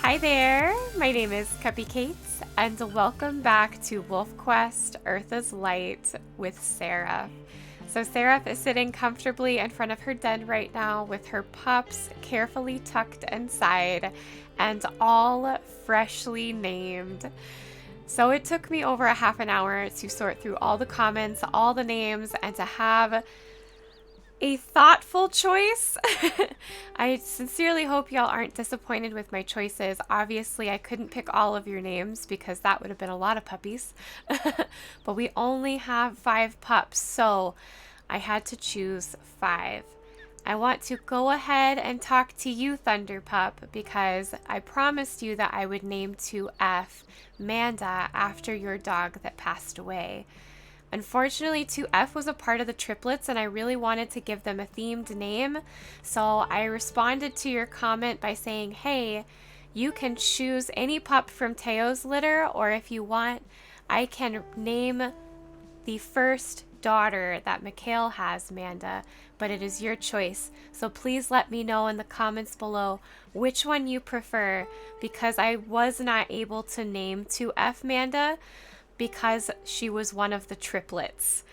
Hi there, my name is Cupicate, and welcome back to WolfQuest Eyrtha's Light with Seraph. So Seraph is sitting comfortably in front of her den right now with her pups carefully tucked inside and all freshly named. So it took me over a half an hour to sort through all the comments, all the names, and to have a thoughtful choice. I sincerely hope y'all aren't disappointed with my choices. Obviously, I couldn't pick all of your names because that would have been a lot of puppies. But we only have 5 pups, so I had to choose 5. I want to go ahead and talk to you, Thunder Pup, because I promised you that I would name 2F Manda after your dog that passed away. Unfortunately, 2F was a part of the triplets and I really wanted to give them a themed name, so I responded to your comment by saying, hey, you can choose any pup from Teo's litter, or if you want, I can name the first daughter that Mikhail has, Manda, but it is your choice. So please let me know in the comments below which one you prefer, because I was not able to name 2F Manda because she was one of the triplets.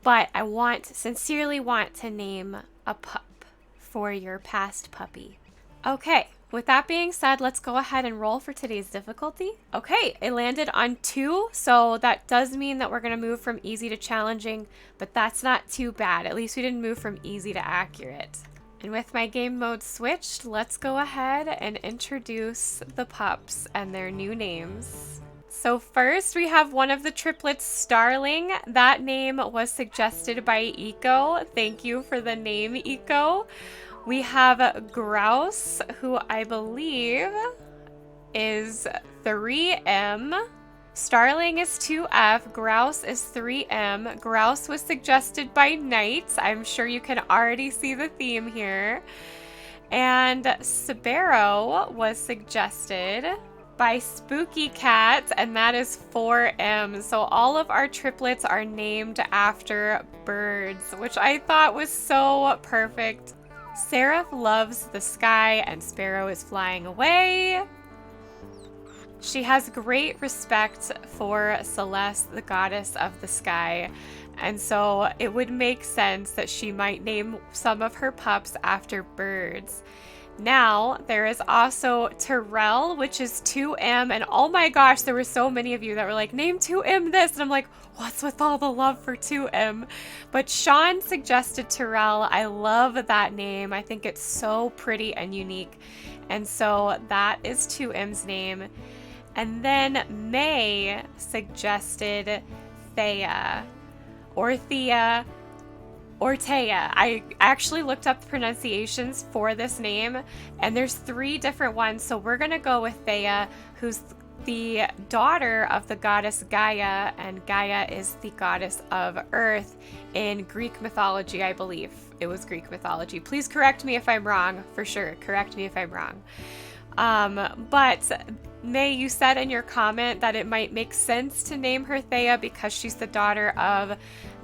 But I sincerely want to name a pup for your past puppy. Okay, with that being said, let's go ahead and roll for today's difficulty. Okay, it landed on 2, so that does mean that we're going to move from easy to challenging, but that's not too bad. At least we didn't move from easy to accurate. And with my game mode switched, let's go ahead and introduce the pups and their new names. So first we have one of the triplets, Starling. That name was suggested by Eco. Thank you for the name, Eco. We have Grouse, who I believe is 3M. Starling is 2F, Grouse is 3M. Grouse was suggested by Knight. I'm sure you can already see the theme here. And Sparrow was suggested by Spooky Cat, and that is 4M. So all of our triplets are named after birds, which I thought was so perfect. Seraph loves the sky and Sparrow is flying away. She has great respect for Celeste, the goddess of the sky, and so it would make sense that she might name some of her pups after birds. Now, there is also Terrell, which is 2M, and oh my gosh, there were so many of you that were like, name 2M this, and I'm like, what's with all the love for 2M? But Sean suggested Terrell. I love that name. I think it's so pretty and unique, and so that is 2M's name. And then May suggested Thea, or Thea, or Taya. I actually looked up the pronunciations for this name, and there's 3 different ones, so we're gonna go with Thea, who's the daughter of the goddess Gaia, and Gaia is the goddess of Earth in Greek mythology, I believe. It was Greek mythology. Please correct me if I'm wrong, for sure. Correct me if I'm wrong. But May, you said in your comment that it might make sense to name her Thea because she's the daughter of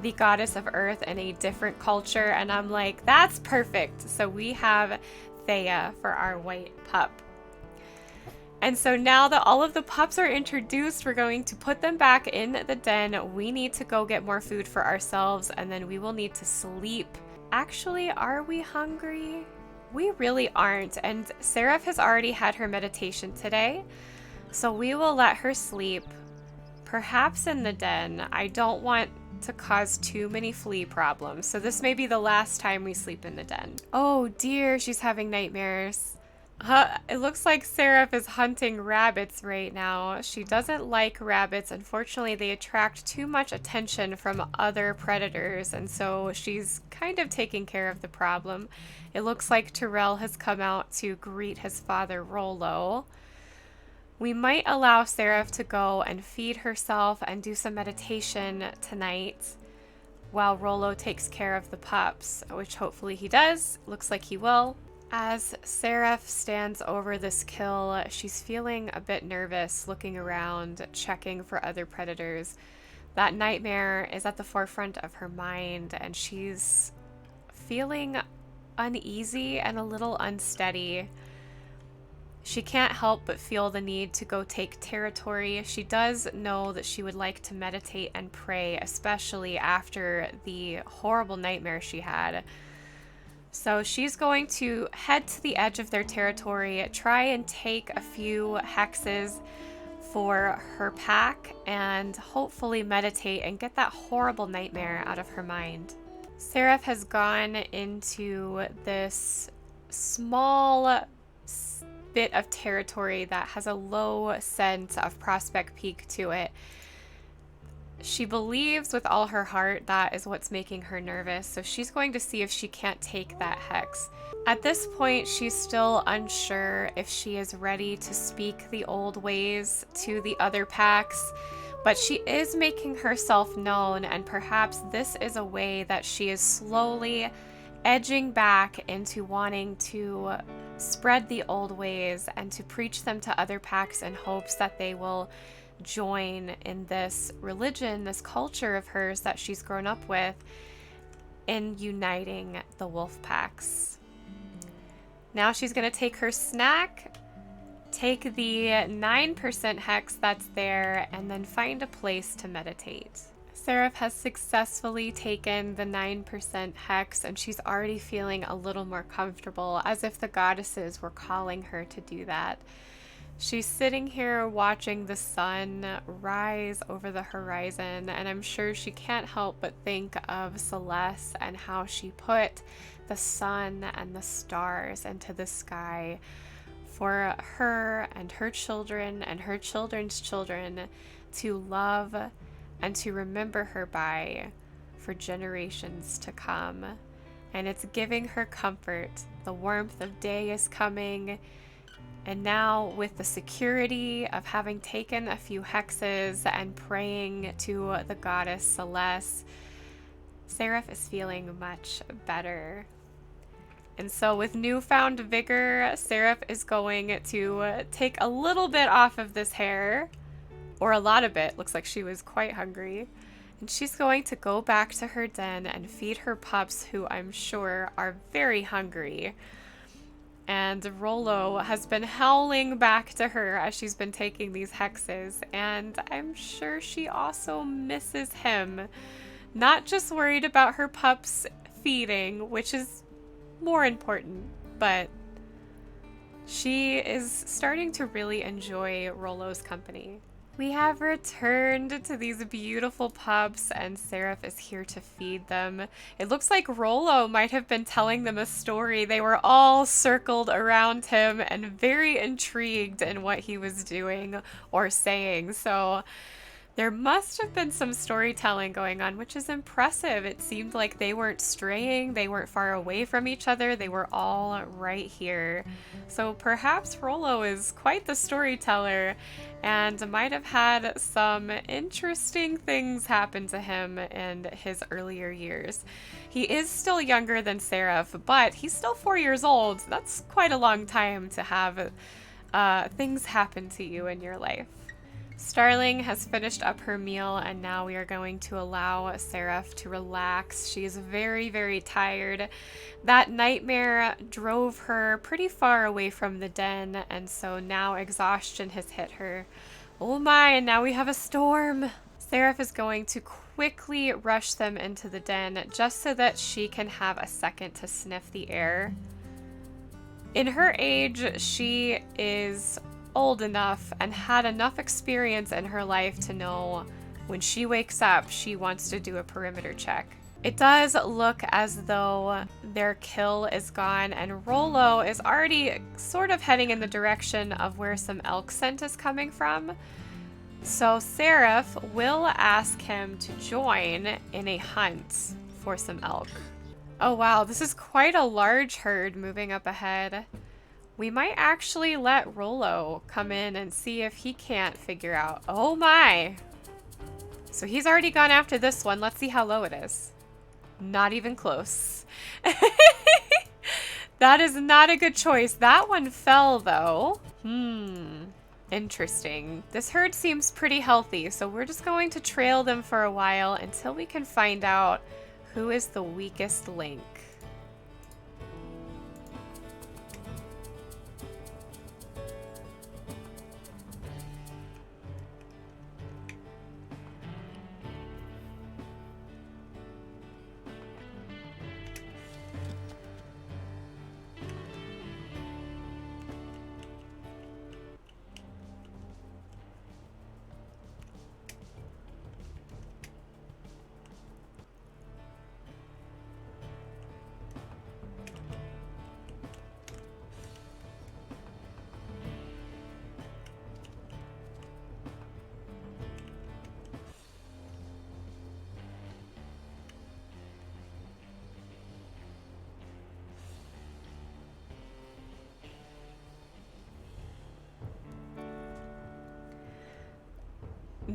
the goddess of Earth in a different culture, and I'm like, that's perfect. So we have Thea for our white pup. And so now that all of the pups are introduced, we're going to put them back in the den. We need to go get more food for ourselves, and then we will need to sleep. Actually, are we hungry? We really aren't, and Seraph has already had her meditation today, so we will let her sleep, perhaps in the den. I don't want to cause too many flea problems, so this may be the last time we sleep in the den. Oh dear, she's having nightmares. It looks like Seraph is hunting rabbits right now. She doesn't like rabbits. Unfortunately, they attract too much attention from other predators, and so she's kind of taking care of the problem. It looks like Terrell has come out to greet his father, Rollo. We might allow Seraph to go and feed herself and do some meditation tonight while Rollo takes care of the pups, which hopefully he does. Looks like he will. As Seraph stands over this kill, she's feeling a bit nervous, looking around, checking for other predators. That nightmare is at the forefront of her mind, and she's feeling uneasy and a little unsteady. She can't help but feel the need to go take territory. She does know that she would like to meditate and pray, especially after the horrible nightmare she had. So she's going to head to the edge of their territory, try and take a few hexes for her pack, and hopefully meditate and get that horrible nightmare out of her mind. Seraph has gone into this small bit of territory that has a low sense of Prospect Peak to it. She believes with all her heart that is what's making her nervous, so she's going to see if she can't take that hex. At this point, she's still unsure if she is ready to speak the old ways to the other packs, but she is making herself known, and perhaps this is a way that she is slowly edging back into wanting to spread the old ways and to preach them to other packs in hopes that they will join in this religion, this culture of hers that she's grown up with, in uniting the wolf packs. Now she's going to take her snack, take the 9% hex that's there, and then find a place to meditate. Seraph has successfully taken the 9% hex, and she's already feeling a little more comfortable, as if the goddesses were calling her to do that. She's sitting here watching the sun rise over the horizon, and I'm sure she can't help but think of Celeste and how she put the sun and the stars into the sky for her and her children and her children's children to love and to remember her by for generations to come. And it's giving her comfort. The warmth of day is coming. And now, with the security of having taken a few hexes and praying to the goddess Celeste, Seraph is feeling much better. And so with newfound vigor, Seraph is going to take a little bit off of this hair, or a lot of it. Looks like she was quite hungry. And she's going to go back to her den and feed her pups, who I'm sure are very hungry. And Rollo has been howling back to her as she's been taking these hexes, and I'm sure she also misses him. Not just worried about her pups feeding, which is more important, but she is starting to really enjoy Rollo's company. We have returned to these beautiful pups, and Seraph is here to feed them. It looks like Rollo might have been telling them a story. They were all circled around him and very intrigued in what he was doing or saying. So there must have been some storytelling going on, which is impressive. It seemed like they weren't straying, they weren't far away from each other, they were all right here. So perhaps Rollo is quite the storyteller and might have had some interesting things happen to him in his earlier years. He is still younger than Seraph, but he's still 4 years old. That's quite a long time to have things happen to you in your life. Starling has finished up her meal, and now we are going to allow Seraph to relax. She is very, very tired. That nightmare drove her pretty far away from the den, and so now exhaustion has hit her. Oh my, and now we have a storm. Seraph is going to quickly rush them into the den just so that she can have a second to sniff the air. In her age, she is old enough and had enough experience in her life to know when she wakes up, she wants to do a perimeter check. It does look as though their kill is gone, and Rollo is already sort of heading in the direction of where some elk scent is coming from. So Seraph will ask him to join in a hunt for some elk. Oh wow, this is quite a large herd moving up ahead. We might actually let Rollo come in and see if he can't figure out. Oh my! So he's already gone after this one. Let's see how low it is. Not even close. That is not a good choice. That one fell though. Interesting. This herd seems pretty healthy, so we're just going to trail them for a while until we can find out who is the weakest link.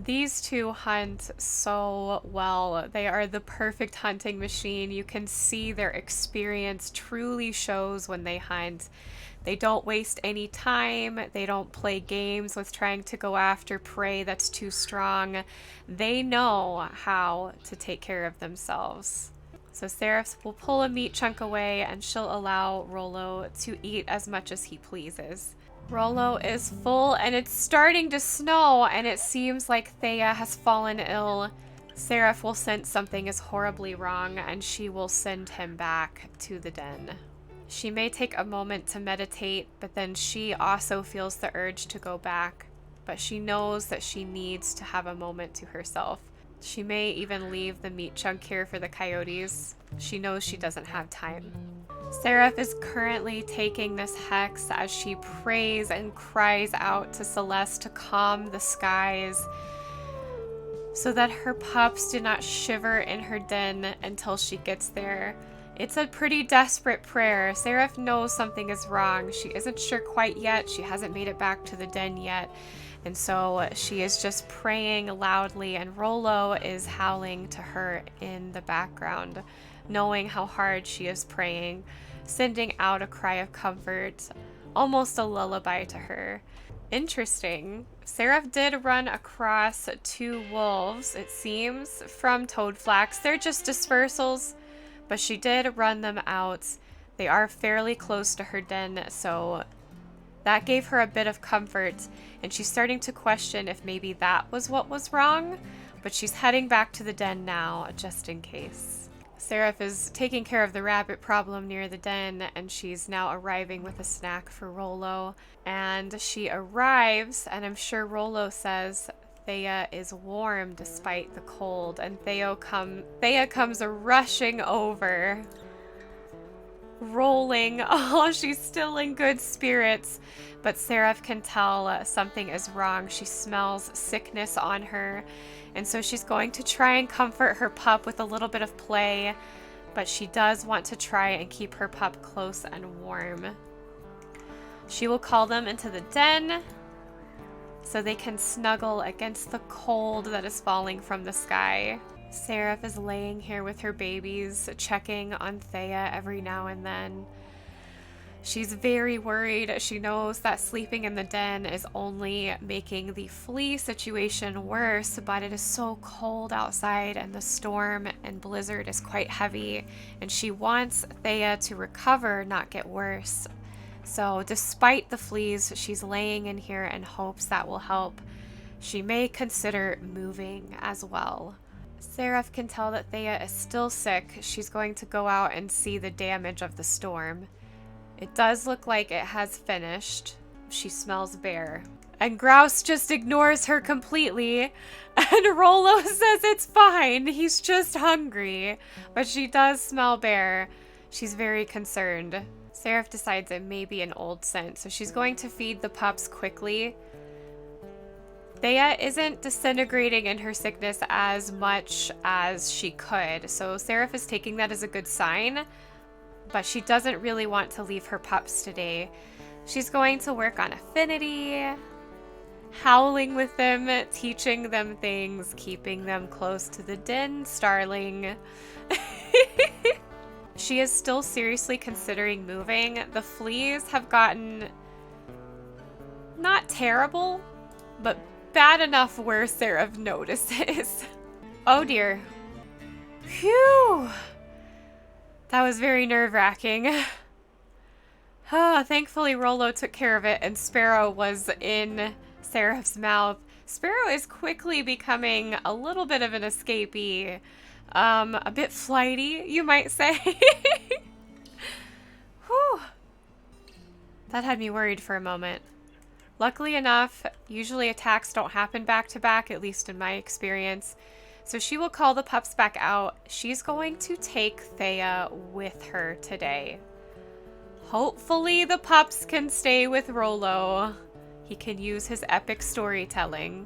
These two hunt so well. They are the perfect hunting machine. You can see their experience truly shows when they hunt. They don't waste any time. They don't play games with trying to go after prey that's too strong. They know how to take care of themselves. So Seraph will pull a meat chunk away and she'll allow Rollo to eat as much as he pleases. Rollo is full and it's starting to snow and it seems like Thea has fallen ill. Seraph will sense something is horribly wrong and she will send him back to the den. She may take a moment to meditate, but then she also feels the urge to go back. But she knows that she needs to have a moment to herself. She may even leave the meat chunk here for the coyotes. She knows she doesn't have time. Seraph is currently taking this hex as she prays and cries out to Celeste to calm the skies so that her pups do not shiver in her den until she gets there. It's a pretty desperate prayer. Seraph knows something is wrong. She isn't sure quite yet. She hasn't made it back to the den yet. And so she is just praying loudly, and Rollo is howling to her in the background, knowing how hard she is praying, sending out a cry of comfort, almost a lullaby to her. Interesting. Seraph did run across 2 wolves, it seems, from Toadflax. They're just dispersals, but she did run them out. They are fairly close to her den, so that gave her a bit of comfort, and she's starting to question if maybe that was what was wrong, but she's heading back to the den now, just in case. Seraph is taking care of the rabbit problem near the den, and she's now arriving with a snack for Rollo. And she arrives, and I'm sure Rollo says Thea is warm despite the cold, and Thea comes rushing over, rolling. Oh, she's still in good spirits, but Seraph can tell something is wrong. She smells sickness on her, and so she's going to try and comfort her pup with a little bit of play, but she does want to try and keep her pup close and warm. She will call them into the den so they can snuggle against the cold that is falling from the sky. Seraph is laying here with her babies, checking on Thea every now and then. She's very worried. She knows that sleeping in the den is only making the flea situation worse, but it is so cold outside and the storm and blizzard is quite heavy, and she wants Thea to recover, not get worse. So despite the fleas, she's laying in here and hopes that will help. She may consider moving as well. Seraph can tell that Thea is still sick. She's going to go out and see the damage of the storm. It does look like it has finished. She smells bare. And Grouse just ignores her completely. And Rollo says it's fine. He's just hungry. But she does smell bare. She's very concerned. Seraph decides it may be an old scent, so she's going to feed the pups quickly. Thea isn't disintegrating in her sickness as much as she could, so Seraph is taking that as a good sign, but she doesn't really want to leave her pups today. She's going to work on affinity, howling with them, teaching them things, keeping them close to the den, starling. She is still seriously considering moving. The fleas have gotten not terrible, but bad enough where Seraph notices. Oh dear. Phew. That was very nerve-wracking. Thankfully Rollo took care of it and Sparrow was in Seraph's mouth. Sparrow is quickly becoming a little bit of an escapee. A bit flighty, you might say. Whew. That had me worried for a moment. Luckily enough, usually attacks don't happen back to back, at least in my experience. So she will call the pups back out. She's going to take Thea with her today. Hopefully the pups can stay with Rollo. He can use his epic storytelling.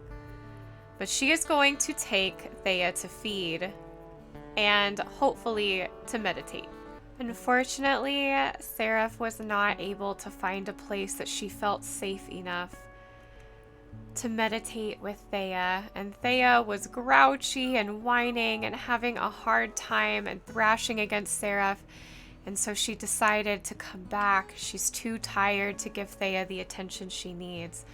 But she is going to take Thea to feed and hopefully to meditate. Unfortunately, Seraph was not able to find a place that she felt safe enough. to meditate with Thea, and Thea was grouchy and whining and having a hard time and thrashing against Seraph, and so she decided to come back. She's too tired to give Thea the attention she needs,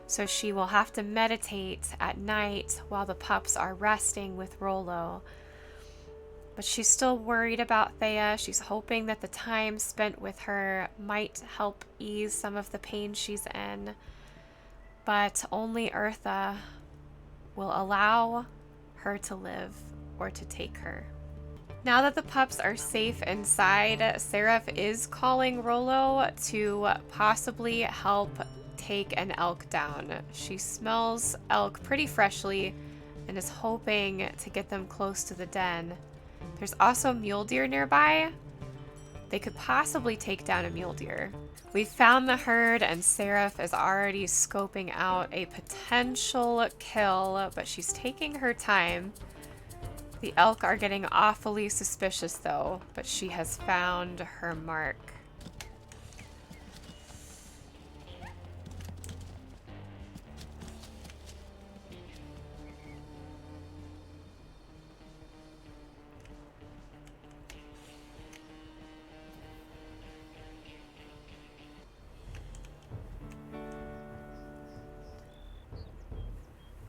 so she will have to meditate at night while the pups are resting with Rollo. But she's still worried about Thea. She's hoping that the time spent with her might help ease some of the pain she's in. But only Eyrtha will allow her to live or to take her. Now that the pups are safe inside, Seraph is calling Rollo to possibly help take an elk down. She smells elk pretty freshly and is hoping to get them close to the den. There's also mule deer nearby. They could possibly take down a mule deer. We found the herd and Seraph is already scoping out a potential kill, but she's taking her time. The elk are getting awfully suspicious though, but she has found her mark.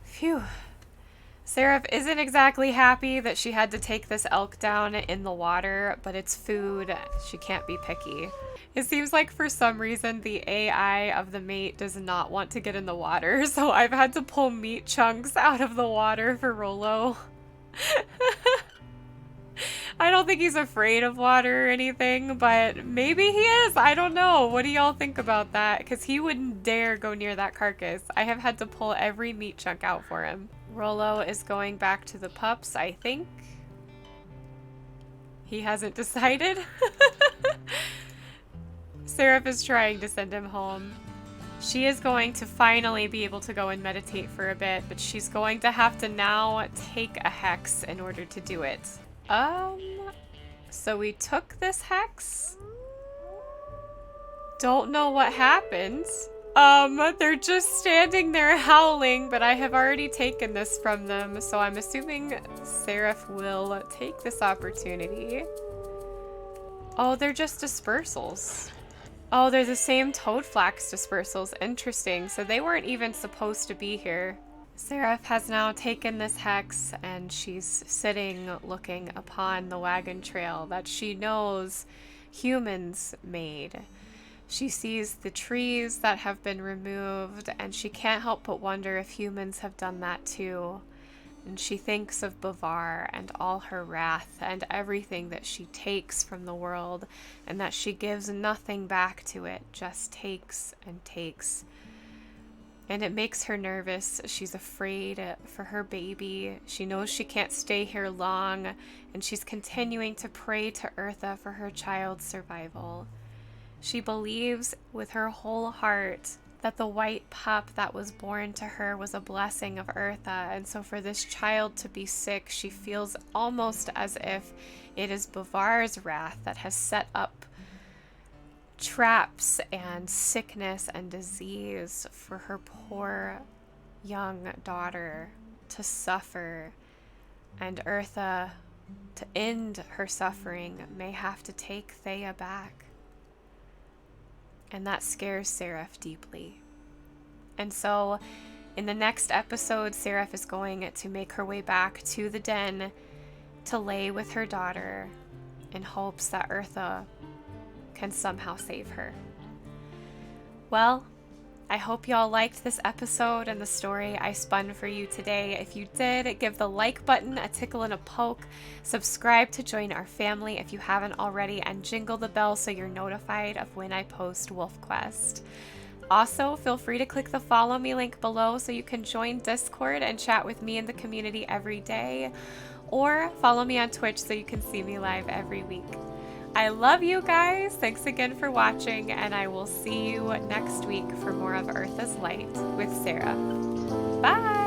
Phew. Seraph isn't exactly happy that she had to take this elk down in the water, but it's food. She can't be picky. It seems like for some reason the AI of the mate does not want to get in the water, so I've had to pull meat chunks out of the water for Rollo. I don't think he's afraid of water or anything, but maybe he is. I don't know. What do y'all think about that? Because he wouldn't dare go near that carcass. I have had to pull every meat chunk out for him. Rollo is going back to the pups, I think. He hasn't decided. Seraph is trying to send him home. She is going to finally be able to go and meditate for a bit, but she's going to have to now take a hex in order to do it. So we took this hex. Don't know what happened. They're just standing there howling, but I have already taken this from them, so I'm assuming Seraph will take this opportunity. Oh, they're just dispersals. Oh, they're the same toadflax dispersals. Interesting. So they weren't even supposed to be here. Seraph has now taken this hex and she's sitting looking upon the wagon trail that she knows humans made. She sees the trees that have been removed and she can't help but wonder if humans have done that too. And she thinks of Bavar and all her wrath and everything that she takes from the world, and that she gives nothing back to it, just takes and takes. And it makes her nervous. She's afraid for her baby. She knows she can't stay here long, and she's continuing to pray to Eyrtha for her child's survival. She believes with her whole heart that the white pup that was born to her was a blessing of Eyrtha, and so for this child to be sick, she feels almost as if it is Bavar's wrath that has set up traps and sickness and disease for her poor young daughter to suffer, and Eyrtha, to end her suffering, may have to take Thea back. And that scares Seraph deeply. And so in the next episode, Seraph is going to make her way back to the den to lay with her daughter in hopes that Eyrtha can somehow save her. Well, I hope y'all liked this episode and the story I spun for you today. If you did, give the like button a tickle and a poke, subscribe to join our family if you haven't already, and jingle the bell so you're notified of when I post WolfQuest. Also, feel free to click the follow me link below so you can join Discord and chat with me in the community every day, or follow me on Twitch so you can see me live every week. I love you guys. Thanks again for watching, and I will see you next week for more of Eyrtha's Light with Seraph. Bye!